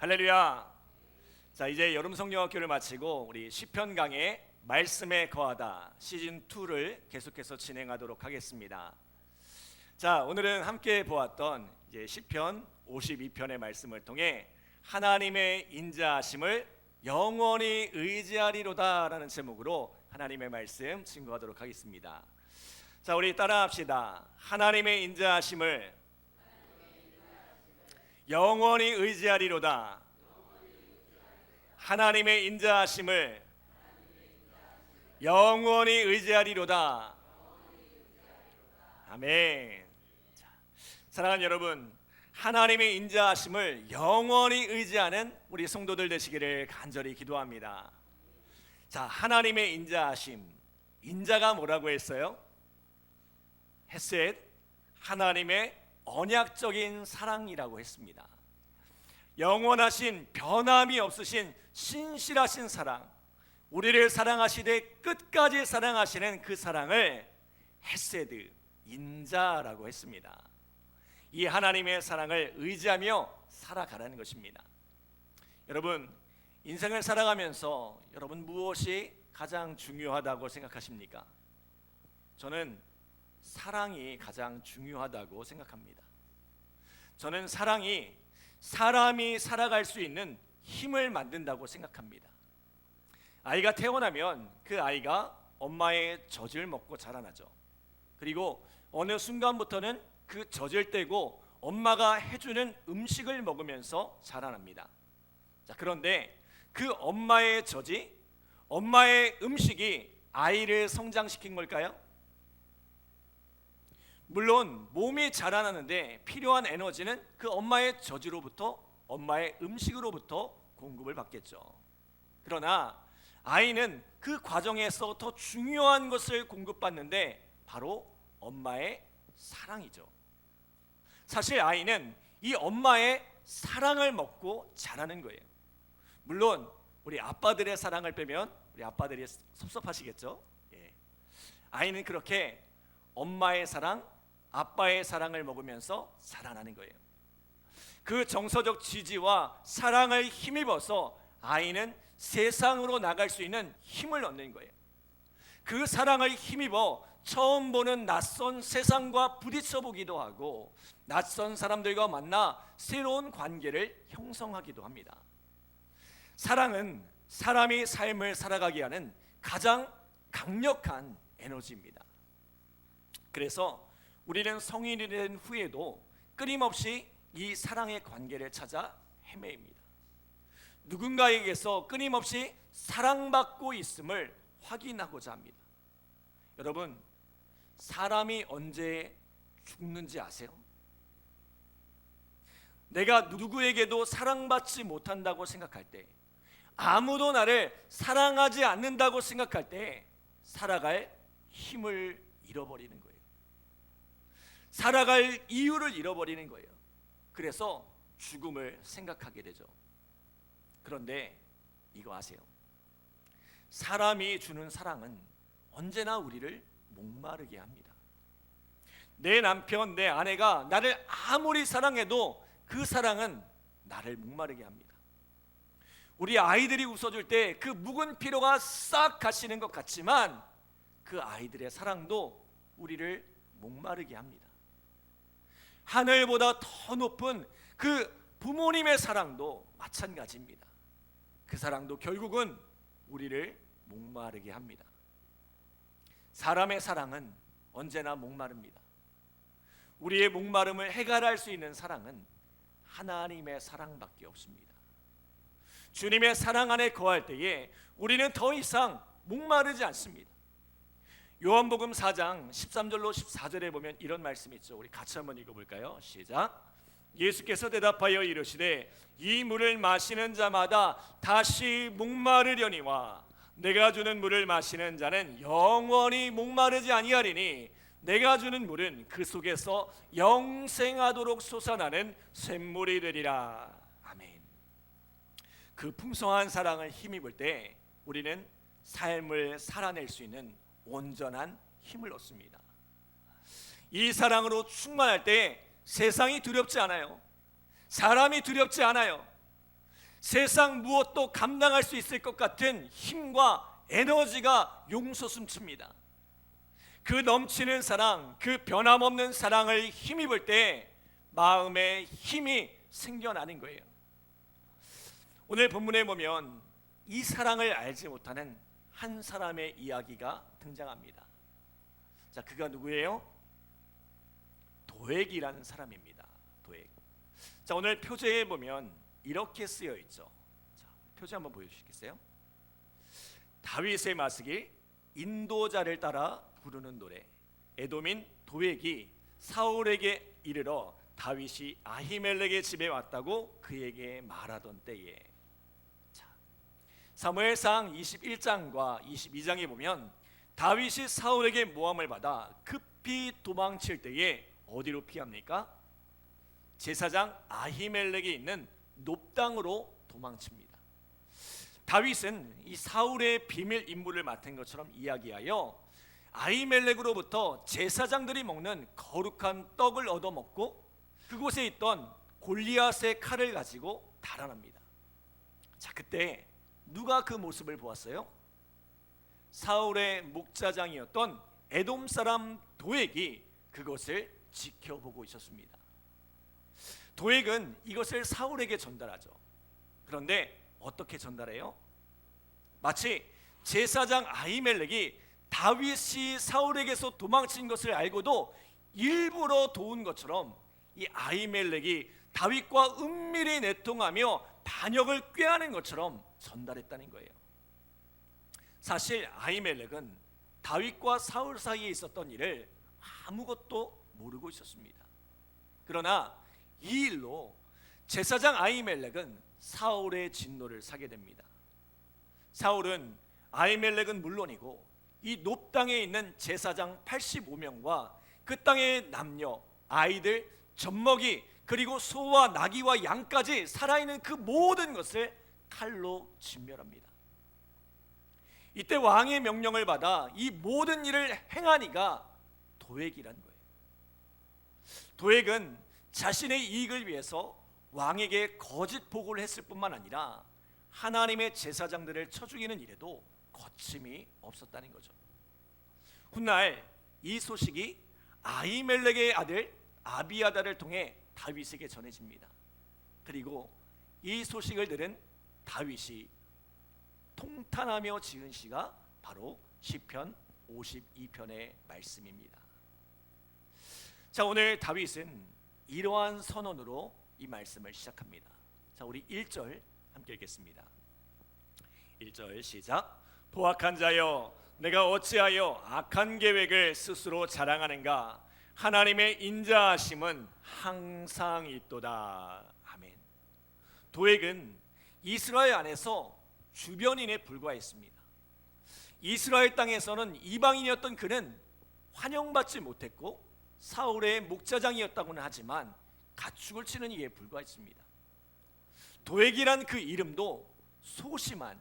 할렐루야. 자, 이제 여름 성령학교를 마치고 우리 시편 강의 말씀에 거하다 시즌 2를 계속해서 진행하도록 하겠습니다. 자, 오늘은 함께 보았던 이제 시편 52편의 말씀을 통해 하나님의 인자하심을 영원히 의지하리로다라는 제목으로 하나님의 말씀 증거하도록 하겠습니다. 자, 우리 따라합시다. 하나님의 인자하심을 영원히 의지하리로다. 하나님의 인자하심을 영원히 의지하리로다. 아멘. 자, 사랑하는 여러분, 하나님의 인자하심을 영원히 의지하는 우리 성도들 되시기를 간절히 기도합니다. 자, 하나님의 인자하심, 인자가 뭐라고 했어요? 헤셋, 하나님의 언약적인 사랑이라고 했습니다. 영원하신 변함이 없으신 신실하신 사랑, 우리를 사랑하시되 끝까지 사랑하시는 그 사랑을 헤세드, 인자라고 했습니다. 이 하나님의 사랑을 의지하며 살아가라는 것입니다. 여러분, 인생을 살아가면서 여러분 무엇이 가장 중요하다고 생각하십니까? 저는 사랑이 가장 중요하다고 생각합니다. 저는 사랑이 사람이 살아갈 수 있는 힘을 만든다고 생각합니다. 아이가 태어나면 그 아이가 엄마의 젖을 먹고 자라나죠. 그리고 어느 순간부터는 그 젖을 떼고 엄마가 해주는 음식을 먹으면서 자라납니다. 자, 그런데 그 엄마의 젖이, 엄마의 음식이 아이를 성장시킨 걸까요? 물론 몸이 자라나는데 필요한 에너지는 그 엄마의 젖으로부터, 엄마의 음식으로부터 공급을 받겠죠. 그러나 아이는 그 과정에서 더 중요한 것을 공급받는데 바로 엄마의 사랑이죠. 사실 아이는 이 엄마의 사랑을 먹고 자라는 거예요. 물론 우리 아빠들의 사랑을 빼면 우리 아빠들이 섭섭하시겠죠. 아이는 그렇게 엄마의 사랑, 아빠의 사랑을 먹으면서 자라나는 거예요. 그 정서적 지지와 사랑을 힘입어서 아이는 세상으로 나갈 수 있는 힘을 얻는 거예요. 그 사랑을 힘입어 처음 보는 낯선 세상과 부딪혀 보기도 하고 낯선 사람들과 만나 새로운 관계를 형성하기도 합니다. 사랑은 사람이 삶을 살아가게 하는 가장 강력한 에너지입니다. 그래서 우리는 성인이 된 후에도 끊임없이 이 사랑의 관계를 찾아 헤매입니다. 누군가에게서 끊임없이 사랑받고 있음을 확인하고자 합니다. 여러분, 사람이 언제 죽는지 아세요? 내가 누구에게도 사랑받지 못한다고 생각할 때, 아무도 나를 사랑하지 않는다고 생각할 때 살아갈 힘을 잃어버리는 거예요. 살아갈 이유를 잃어버리는 거예요. 그래서 죽음을 생각하게 되죠. 그런데 이거 아세요? 사람이 주는 사랑은 언제나 우리를 목마르게 합니다. 내 남편, 내 아내가 나를 아무리 사랑해도 그 사랑은 나를 목마르게 합니다. 우리 아이들이 웃어줄 때 그 묵은 피로가 싹 가시는 것 같지만 그 아이들의 사랑도 우리를 목마르게 합니다. 하늘보다 더 높은 그 부모님의 사랑도 마찬가지입니다. 그 사랑도 결국은 우리를 목마르게 합니다. 사람의 사랑은 언제나 목마릅니다. 우리의 목마름을 해결할 수 있는 사랑은 하나님의 사랑밖에 없습니다. 주님의 사랑 안에 거할 때에 우리는 더 이상 목마르지 않습니다. 요한복음 4장 13절로 14절에 보면 이런 말씀이 있죠. 우리 같이 한번 읽어볼까요? 시작. 예수께서 대답하여 이르시되 이 물을 마시는 자마다 다시 목마르려니와 내가 주는 물을 마시는 자는 영원히 목마르지 아니하리니 내가 주는 물은 그 속에서 영생하도록 솟아나는 샘물이 되리라. 아멘. 그 풍성한 사랑을 힘입을 때 우리는 삶을 살아낼 수 있는 온전한 힘을 얻습니다. 이 사랑으로 충만할 때 세상이 두렵지 않아요. 사람이 두렵지 않아요. 세상 무엇도 감당할 수 있을 것 같은 힘과 에너지가 용솟음칩니다. 그 넘치는 사랑, 그 변함없는 사랑을 힘입을 때 마음에 힘이 생겨나는 거예요. 오늘 본문에 보면 이 사랑을 알지 못하는 한 사람의 이야기가 등장합니다. 자, 그가 누구예요? 도액이라는 사람입니다. 도액. 자, 오늘 표제에 보면 이렇게 쓰여 있죠. 자, 표제 한번 보여주시겠어요? 다윗의 마스길 인도자를 따라 부르는 노래. 에돔인 도액이 사울에게 이르러 다윗이 아히멜렉의 집에 왔다고 그에게 말하던 때에. 자, 사무엘상 21장과 22장에 보면 다윗이 사울에게 모함을 받아 급히 도망칠 때에 어디로 피합니까? 제사장 아히멜렉이 있는 놉당으로 도망칩니다. 다윗은 이 사울의 비밀 임무를 맡은 것처럼 이야기하여 아히멜렉으로부터 제사장들이 먹는 거룩한 떡을 얻어먹고 그곳에 있던 골리앗의 칼을 가지고 달아납니다. 자, 그때 누가 그 모습을 보았어요? 사울의 목자장이었던 에돔 사람 도액이 그것을 지켜보고 있었습니다. 도액은 이것을 사울에게 전달하죠. 그런데 어떻게 전달해요? 마치 제사장 아히멜렉이 다윗이 사울에게서 도망친 것을 알고도 일부러 도운 것처럼 이 아히멜렉이 다윗과 은밀히 내통하며 반역을 꾀하는 것처럼 전달했다는 거예요. 사실 아히멜렉은 다윗과 사울 사이에 있었던 일을 아무것도 모르고 있었습니다. 그러나 이 일로 제사장 아히멜렉은 사울의 진노를 사게 됩니다. 사울은 아히멜렉은 물론이고 이 놉당에 있는 제사장 85명과 그 땅의 남녀, 아이들, 젖먹이, 그리고 소와 나귀와 양까지 살아있는 그 모든 것을 칼로 진멸합니다. 이때 왕의 명령을 받아 이 모든 일을 행한 이가 도액이라는 거예요. 도액은 자신의 이익을 위해서 왕에게 거짓 보고를 했을 뿐만 아니라 하나님의 제사장들을 쳐 죽이는 일에도 거침이 없었다는 거죠. 훗날 이 소식이 아히멜렉의 아들 아비아달을 통해 다윗에게 전해집니다. 그리고 이 소식을 들은 다윗이 통탄하며 지은 시가 바로 시편 52편의 말씀입니다. 자, 오늘 다윗은 이러한 선언으로 이 말씀을 시작합니다. 자, 우리 1절 함께 읽겠습니다. 1절 시작. 포악한 자여, 내가 어찌하여 악한 계획을 스스로 자랑하는가? 하나님의 인자하심은 항상 있도다. 아멘. 도액은 이스라엘 안에서 주변인에 불과했습니다. 이스라엘 땅에서는 이방인이었던 그는 환영받지 못했고 사울의 목자장이었다고는 하지만 가축을 치는 이에 불과했습니다. 도액이란 그 이름도 소심한,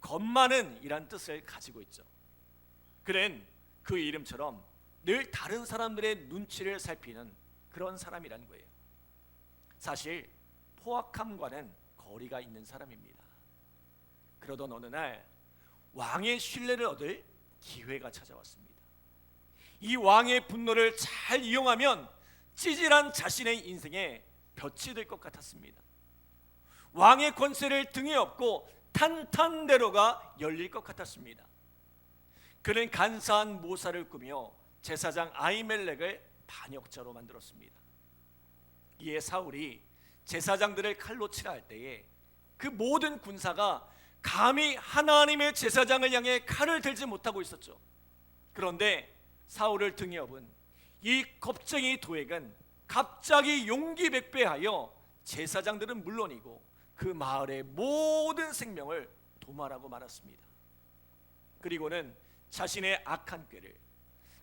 겁 많은 이란 뜻을 가지고 있죠. 그는 그 이름처럼 늘 다른 사람들의 눈치를 살피는 그런 사람이라는 거예요. 사실 포악함과는 거리가 있는 사람입니다. 그러던 어느 날 왕의 신뢰를 얻을 기회가 찾아왔습니다. 이 왕의 분노를 잘 이용하면 찌질한 자신의 인생에 볕이 될 것 같았습니다. 왕의 권세를 등에 업고 탄탄대로가 열릴 것 같았습니다. 그는 간사한 모사를 꾸며 제사장 아히멜렉을 반역자로 만들었습니다. 이에 사울이 제사장들을 칼로 치라 할 때에 그 모든 군사가 감히 하나님의 제사장을 향해 칼을 들지 못하고 있었죠. 그런데 사울을 등에 업은 이 겁쟁이 도액은 갑자기 용기백배하여 제사장들은 물론이고 그 마을의 모든 생명을 도말하고 말았습니다. 그리고는 자신의 악한 꾀를,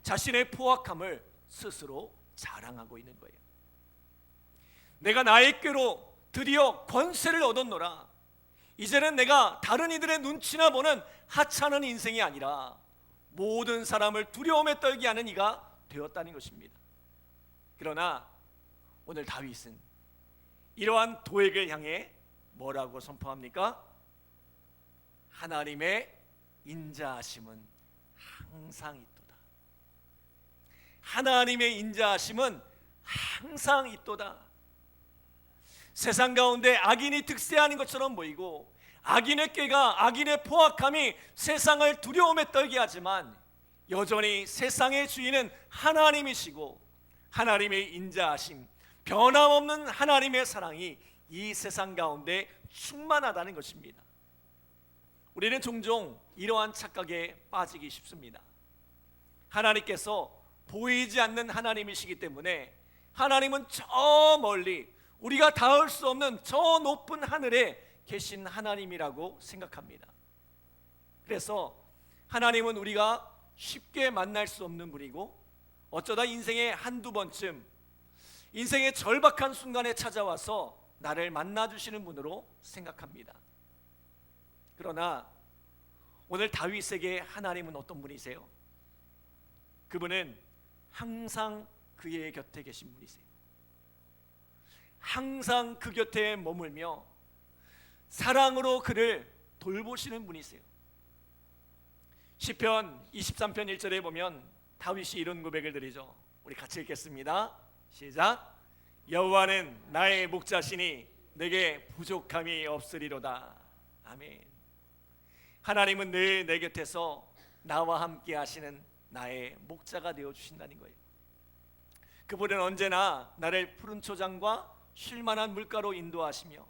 자신의 포악함을 스스로 자랑하고 있는 거예요. 내가 나의 꾀로 드디어 권세를 얻었노라. 이제는 내가 다른 이들의 눈치나 보는 하찮은 인생이 아니라 모든 사람을 두려움에 떨게 하는 이가 되었다는 것입니다. 그러나 오늘 다윗은 이러한 도액을 향해 뭐라고 선포합니까? 하나님의 인자하심은 항상 있도다. 하나님의 인자하심은 항상 있도다. 세상 가운데 악인이 득세하는 것처럼 보이고 악인의 꾀가, 악인의 포악함이 세상을 두려움에 떨게 하지만 여전히 세상의 주인은 하나님이시고 하나님의 인자하심, 변함없는 하나님의 사랑이 이 세상 가운데 충만하다는 것입니다. 우리는 종종 이러한 착각에 빠지기 쉽습니다. 하나님께서 보이지 않는 하나님이시기 때문에 하나님은 저 멀리 우리가 닿을 수 없는 저 높은 하늘에 계신 하나님이라고 생각합니다. 그래서 하나님은 우리가 쉽게 만날 수 없는 분이고 어쩌다 인생의 한두 번쯤, 인생의 절박한 순간에 찾아와서 나를 만나주시는 분으로 생각합니다. 그러나 오늘 다윗에게 하나님은 어떤 분이세요? 그분은 항상 그의 곁에 계신 분이세요. 항상 그 곁에 머물며 사랑으로 그를 돌보시는 분이세요. 시편 23편 1절에 보면 다윗이 이런 고백을 드리죠. 우리 같이 읽겠습니다. 시작. 여호와는 나의 목자시니 내게 부족함이 없으리로다. 아멘. 하나님은 늘 내 곁에서 나와 함께 하시는 나의 목자가 되어주신다는 거예요. 그분은 언제나 나를 푸른 초장과 쉴만한 물가로 인도하시며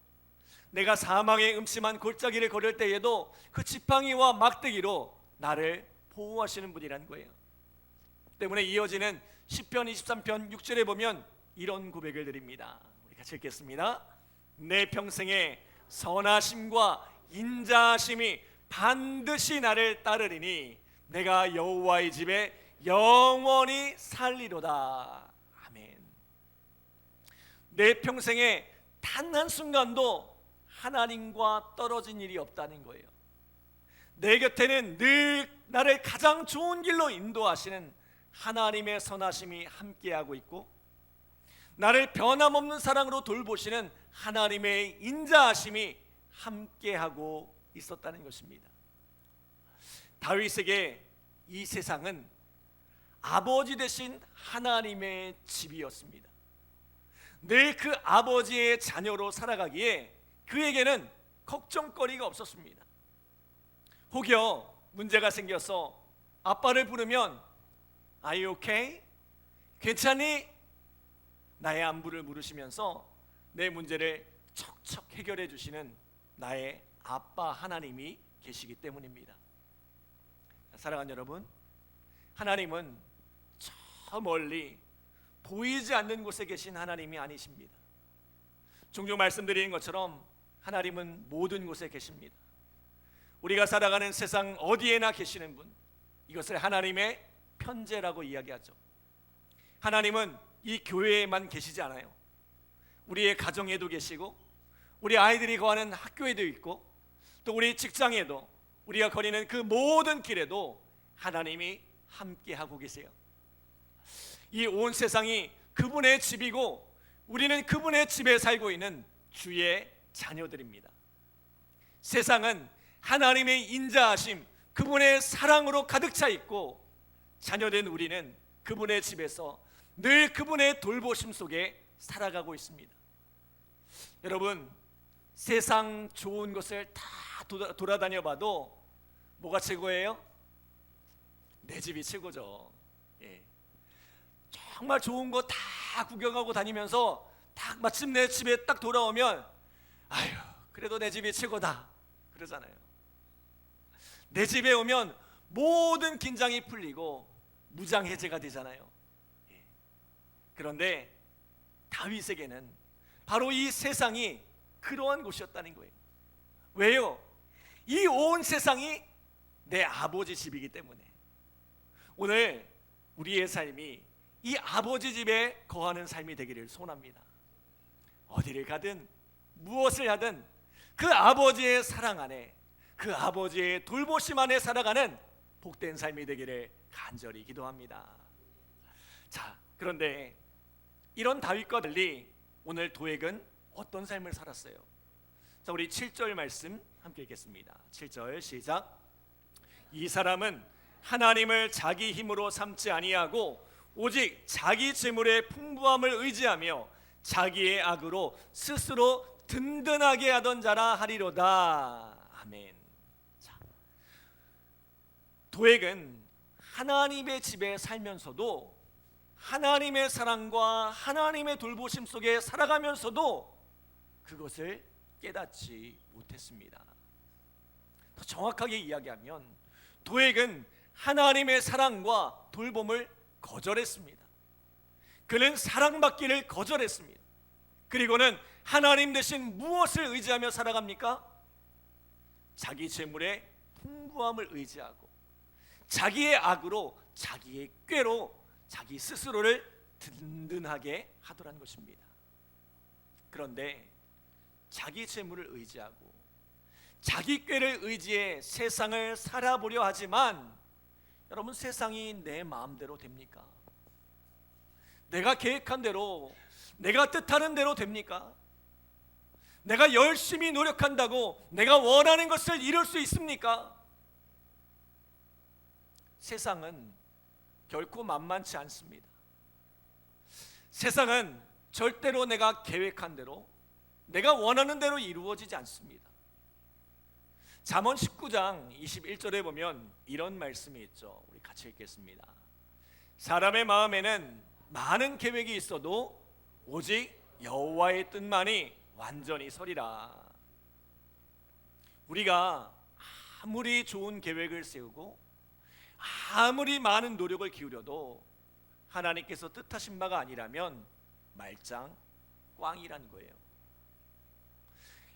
내가 사망의 음침한 골짜기를 걸을 때에도 그 지팡이와 막대기로 나를 보호하시는 분이란 거예요. 때문에 이어지는 시편 23편 6절에 보면 이런 고백을 드립니다. 우리 같이 읽겠습니다. 내 평생에 선하심과 인자하심이 반드시 나를 따르리니 내가 여호와의 집에 영원히 살리로다. 아멘. 내 평생에 단 한순간도 하나님과 떨어진 일이 없다는 거예요. 내 곁에는 늘 나를 가장 좋은 길로 인도하시는 하나님의 선하심이 함께하고 있고 나를 변함없는 사랑으로 돌보시는 하나님의 인자하심이 함께하고 있었다는 것입니다. 다윗에게 이 세상은 아버지 되신 하나님의 집이었습니다. 늘 그 아버지의 자녀로 살아가기에 그에게는 걱정거리가 없었습니다. 혹여 문제가 생겨서 아빠를 부르면 Are you okay? 괜찮니? 나의 안부를 물으시면서 내 문제를 척척 해결해 주시는 나의 아빠 하나님이 계시기 때문입니다. 사랑하는 여러분, 하나님은 저 멀리 보이지 않는 곳에 계신 하나님이 아니십니다. 종종 말씀드리는 것처럼 하나님은 모든 곳에 계십니다. 우리가 살아가는 세상 어디에나 계시는 분, 이것을 하나님의 편재라고 이야기하죠. 하나님은 이 교회에만 계시지 않아요. 우리의 가정에도 계시고 우리 아이들이 거하는 학교에도 있고 또 우리 직장에도 우리가 거리는 그 모든 길에도 하나님이 함께하고 계세요. 이 온 세상이 그분의 집이고 우리는 그분의 집에 살고 있는 주의 자녀들입니다. 세상은 하나님의 인자하심, 그분의 사랑으로 가득 차 있고 자녀된 우리는 그분의 집에서 늘 그분의 돌보심 속에 살아가고 있습니다. 여러분, 세상 좋은 것을 다 돌아다녀 봐도 뭐가 최고예요? 내 집이 최고죠. 예. 정말 좋은 거 다 구경하고 다니면서 딱 마침 내 집에 딱 돌아오면 아유, 그래도 내 집이 최고다 그러잖아요. 내 집에 오면 모든 긴장이 풀리고 무장해제가 되잖아요. 예. 그런데 다윗에게는 바로 이 세상이 그러한 곳이었다는 거예요. 왜요? 이 온 세상이 내 아버지 집이기 때문에. 오늘 우리의 삶이 이 아버지 집에 거하는 삶이 되기를 소원합니다. 어디를 가든 무엇을 하든 그 아버지의 사랑 안에, 그 아버지의 돌보심 안에 살아가는 복된 삶이 되기를 간절히 기도합니다. 자, 그런데 이런 다윗과 달리 오늘 도액은 어떤 삶을 살았어요? 자, 우리 7절 말씀 함께 읽겠습니다. 7절 시작. 이 사람은 하나님을 자기 힘으로 삼지 아니하고 오직 자기 재물의 풍부함을 의지하며 자기의 악으로 스스로 든든하게 하던 자라 하리로다. 아멘. 자, 도액은 하나님의 집에 살면서도 하나님의 사랑과 하나님의 돌보심 속에 살아가면서도 그것을 깨닫지 못했습니다. 더 정확하게 이야기하면 도액은 하나님의 사랑과 돌봄을 거절했습니다. 그는 사랑받기를 거절했습니다. 그리고는 하나님 대신 무엇을 의지하며 살아갑니까? 자기 재물의 풍부함을 의지하고 자기의 악으로, 자기의 꾀로 자기 스스로를 든든하게 하더란 것입니다. 그런데 자기 재물을 의지하고 자기 꾀를 의지해 세상을 살아보려 하지만 여러분, 세상이 내 마음대로 됩니까? 내가 계획한 대로, 내가 뜻하는 대로 됩니까? 내가 열심히 노력한다고 내가 원하는 것을 이룰 수 있습니까? 세상은 결코 만만치 않습니다. 세상은 절대로 내가 계획한 대로, 내가 원하는 대로 이루어지지 않습니다. 잠언 19장 21절에 보면 이런 말씀이 있죠. 우리 같이 읽겠습니다. 사람의 마음에는 많은 계획이 있어도 오직 여호와의 뜻만이 완전히 서리라. 우리가 아무리 좋은 계획을 세우고 아무리 많은 노력을 기울여도 하나님께서 뜻하신 바가 아니라면 말짱 꽝이라는 거예요.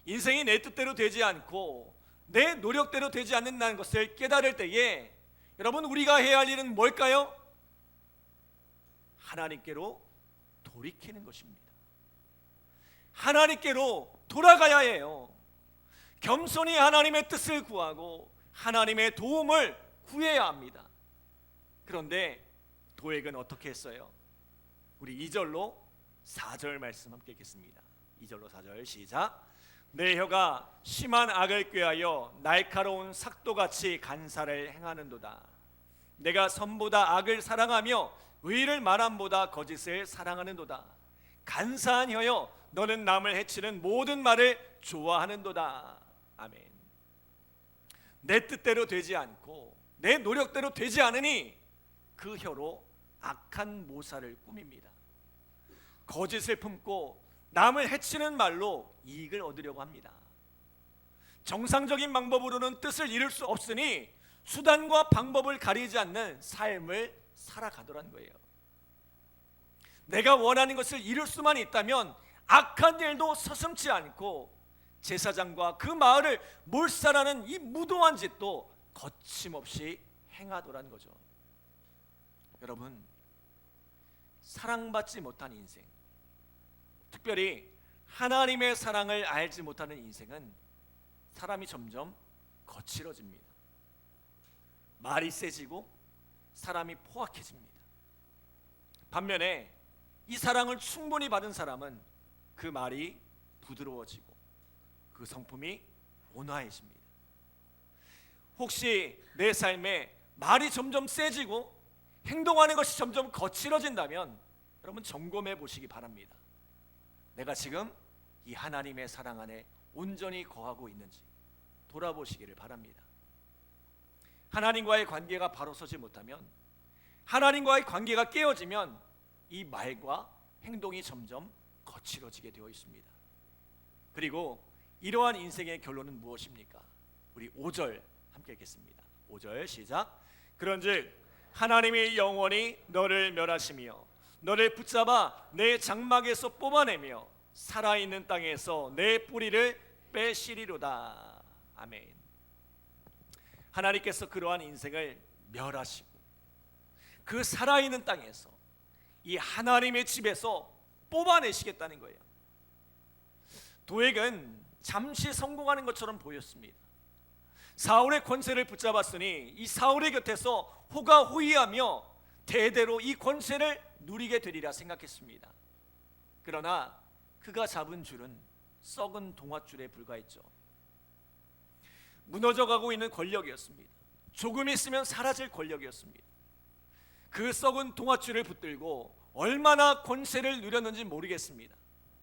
인생이 내 뜻대로 되지 않고 내 노력대로 되지 않는다는 것을 깨달을 때에 여러분, 우리가 해야 할 일은 뭘까요? 하나님께로 돌이키는 것입니다. 하나님께로 돌아가야 해요. 겸손히 하나님의 뜻을 구하고 하나님의 도움을 구해야 합니다. 그런데 도액은 어떻게 했어요? 우리 2절로 4절 말씀 함께 읽겠습니다. 2절로 4절 시작. 내 혀가 심한 악을 꾀하여 날카로운 삭도같이 간사를 행하는도다. 내가 선보다 악을 사랑하며 의를 말함보다 거짓을 사랑하는도다. 간사한 혀여, 너는 남을 해치는 모든 말을 좋아하는도다. 아멘. 내 뜻대로 되지 않고 내 노력대로 되지 않으니 그 혀로 악한 모사를 꾸밉니다. 거짓을 품고 남을 해치는 말로 이익을 얻으려고 합니다. 정상적인 방법으로는 뜻을 이룰 수 없으니 수단과 방법을 가리지 않는 삶을 살아가더란 거예요. 내가 원하는 것을 이룰 수만 있다면 악한 일도 서슴지 않고 제사장과 그 마을을 몰살하는 이 무도한 짓도 거침없이 행하더란 거죠. 여러분, 사랑받지 못한 인생, 특별히 하나님의 사랑을 알지 못하는 인생은 사람이 점점 거칠어집니다. 말이 세지고 사람이 포악해집니다. 반면에 이 사랑을 충분히 받은 사람은 그 말이 부드러워지고 그 성품이 온화해집니다. 혹시 내 삶에 말이 점점 세지고 행동하는 것이 점점 거칠어진다면 여러분, 점검해 보시기 바랍니다. 내가 지금 이 하나님의 사랑 안에 온전히 거하고 있는지 돌아보시기를 바랍니다. 하나님과의 관계가 바로 서지 못하면, 하나님과의 관계가 깨어지면 이 말과 행동이 점점 거칠어지게 되어 있습니다. 그리고 이러한 인생의 결론은 무엇입니까? 우리 5절 함께 읽겠습니다. 5절 시작. 그런즉 하나님이 영원히 너를 멸하시며 너를 붙잡아 내 장막에서 뽑아내며 살아있는 땅에서 내 뿌리를 빼시리로다. 아멘. 하나님께서 그러한 인생을 멸하시고 그 살아있는 땅에서, 이 하나님의 집에서 뽑아내시겠다는 거예요. 도액은 잠시 성공하는 것처럼 보였습니다. 사울의 권세를 붙잡았으니 이 사울의 곁에서 호가호위하며 대대로 이 권세를 누리게 되리라 생각했습니다. 그러나 그가 잡은 줄은 썩은 동아줄에 불과했죠. 무너져가고 있는 권력이었습니다. 조금 있으면 사라질 권력이었습니다. 그 썩은 동아줄을 붙들고 얼마나 권세를 누렸는지 모르겠습니다.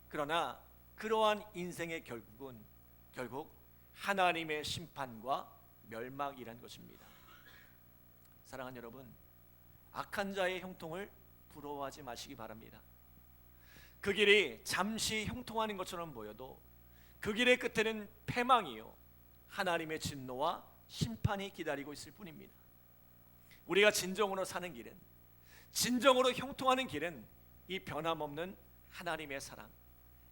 그러나 그러한 인생의 결국 하나님의 심판과 멸망이란 것입니다. 사랑하는 여러분, 악한 자의 형통을 부러워하지 마시기 바랍니다. 그 길이 잠시 형통하는 것처럼 보여도 그 길의 끝에는 패망이요 하나님의 진노와 심판이 기다리고 있을 뿐입니다. 우리가 진정으로 사는 길은, 진정으로 형통하는 길은 이 변함없는 하나님의 사랑,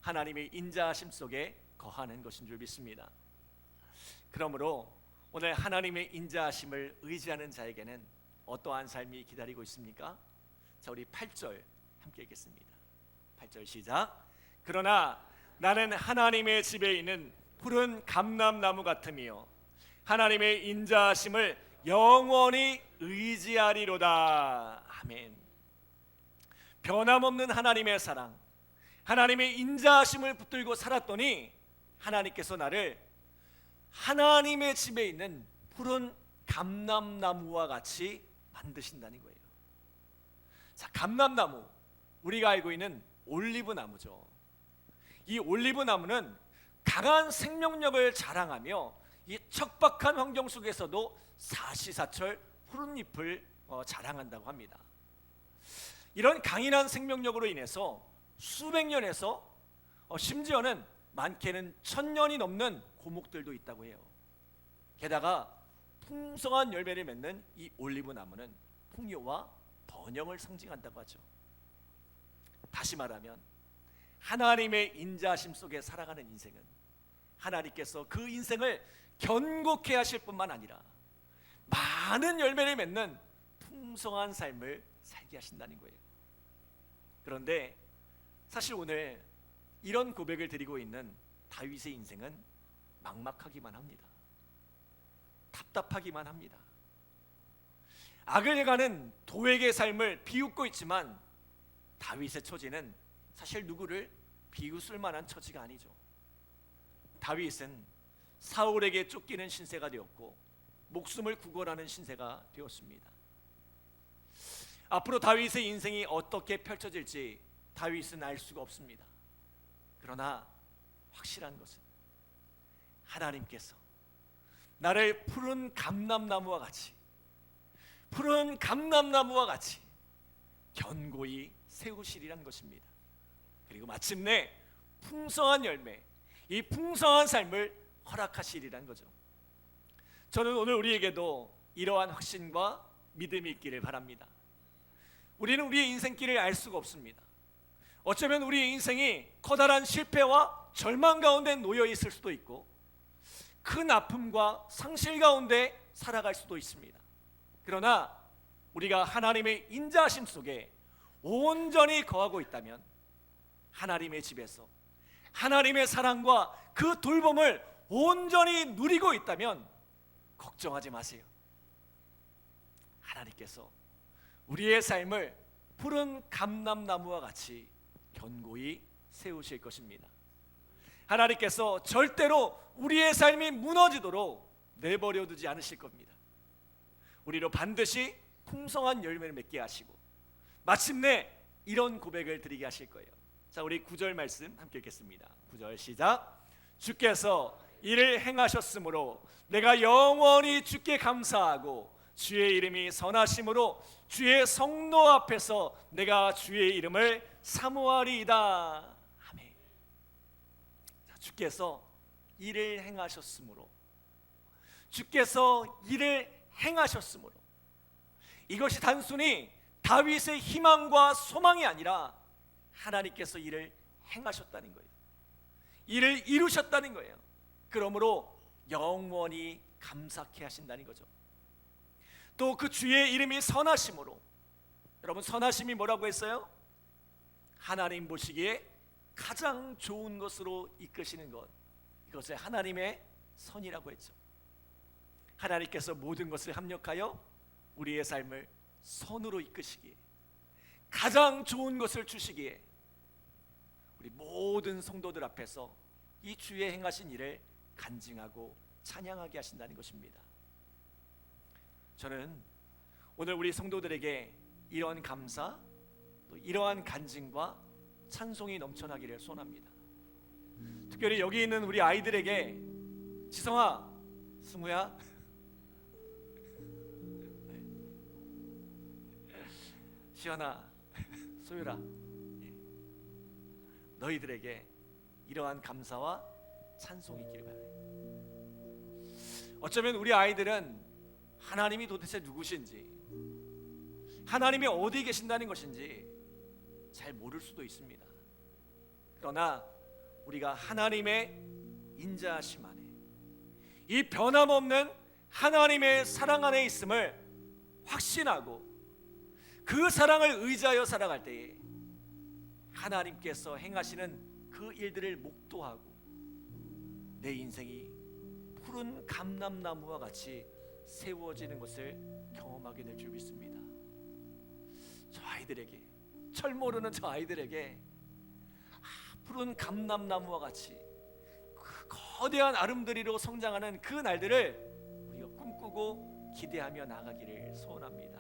하나님의 인자하심 속에 거하는 것인 줄 믿습니다. 그러므로 오늘 하나님의 인자하심을 의지하는 자에게는 어떠한 삶이 기다리고 있습니까? 자, 우리 8절 함께 읽겠습니다. 8절 시작. 그러나 나는 하나님의 집에 있는 푸른 감람나무 같으며 하나님의 인자하심을 영원히 의지하리로다. 아멘. 변함없는 하나님의 사랑, 하나님의 인자하심을 붙들고 살았더니 하나님께서 나를 하나님의 집에 있는 푸른 감람나무와 같이 만드신다는 거예요. 자, 감람나무, 우리가 알고 있는 올리브 나무죠. 이 올리브 나무는 강한 생명력을 자랑하며 이 척박한 환경 속에서도 사시사철 푸른 잎을 자랑한다고 합니다. 이런 강인한 생명력으로 인해서 수백 년에서 심지어는 많게는 1000년이 넘는 고목들도 있다고 해요. 게다가 풍성한 열매를 맺는 이 올리브 나무는 풍요와 번영을 상징한다고 하죠. 다시 말하면 하나님의 인자하심 속에 살아가는 인생은 하나님께서 그 인생을 견고케 하실 뿐만 아니라 많은 열매를 맺는 풍성한 삶을 살게 하신다는 거예요. 그런데 사실 오늘 이런 고백을 드리고 있는 다윗의 인생은 막막하기만 합니다. 답답하기만 합니다. 악을 행하는 도액의 삶을 비웃고 있지만 다윗의 처지는 사실 누구를 비웃을 만한 처지가 아니죠. 다윗은 사울에게 쫓기는 신세가 되었고 목숨을 구걸하는 신세가 되었습니다. 앞으로 다윗의 인생이 어떻게 펼쳐질지 다윗은 알 수가 없습니다. 그러나 확실한 것은 하나님께서 나를 푸른 감람나무와 같이 견고히 세우시리란 것입니다. 그리고 마침내 풍성한 열매, 이 풍성한 삶을 허락하시리란 거죠. 저는 오늘 우리에게도 이러한 확신과 믿음이 있기를 바랍니다. 우리는 우리의 인생길을 알 수가 없습니다. 어쩌면 우리의 인생이 커다란 실패와 절망 가운데 놓여 있을 수도 있고 큰 아픔과 상실 가운데 살아갈 수도 있습니다. 그러나 우리가 하나님의 인자하심 속에 온전히 거하고 있다면, 하나님의 집에서 하나님의 사랑과 그 돌봄을 온전히 누리고 있다면 걱정하지 마세요. 하나님께서 우리의 삶을 푸른 감람나무와 같이 견고히 세우실 것입니다. 하나님께서 절대로 우리의 삶이 무너지도록 내버려 두지 않으실 겁니다. 우리로 반드시 풍성한 열매를 맺게 하시고 마침내 이런 고백을 드리게 하실 거예요. 자, 우리 9절 말씀 함께 읽겠습니다. 9절 시작. 주께서 이를 행하셨으므로 내가 영원히 주께 감사하고 주의 이름이 선하심으로 주의 성노 앞에서 내가 주의 이름을 사모하리이다. 아멘. 자, 주께서 이를 행하셨으므로, 주께서 이를 행하셨으므로, 이것이 단순히 다윗의 희망과 소망이 아니라 하나님께서 이를 행하셨다는 거예요. 이를 이루셨다는 거예요. 그러므로 영원히 감사케 하신다는 거죠. 또 그 주의 이름이 선하심으로, 여러분 선하심이 뭐라고 했어요? 하나님 보시기에 가장 좋은 것으로 이끄시는 것, 이것을 하나님의 선이라고 했죠. 하나님께서 모든 것을 합력하여 우리의 삶을 선으로 이끄시기에, 가장 좋은 것을 주시기에 우리 모든 성도들 앞에서 이 주의 행하신 일을 간증하고 찬양하게 하신다는 것입니다. 저는 오늘 우리 성도들에게 이러한 감사, 또 이러한 간증과 찬송이 넘쳐나기를 소원합니다. 특별히 여기 있는 우리 아이들에게, 지성아, 승우야, 시연아, 소율아, 너희들에게 이러한 감사와 찬송이 있기를 바라요. 어쩌면 우리 아이들은 하나님이 도대체 누구신지, 하나님이 어디 계신다는 것인지 잘 모를 수도 있습니다. 그러나 우리가 하나님의 인자하심 안에, 이 변함없는 하나님의 사랑 안에 있음을 확신하고 그 사랑을 의지하여 살아갈 때에 하나님께서 행하시는 그 일들을 목도하고 내 인생이 푸른 감람나무와 같이 세워지는 것을 경험하게 될 줄 믿습니다. 저 아이들에게, 철 모르는 저 아이들에게 푸른 감람나무와 같이 그 거대한 아름드리로 성장하는 그 날들을 우리가 꿈꾸고 기대하며 나가기를 소원합니다.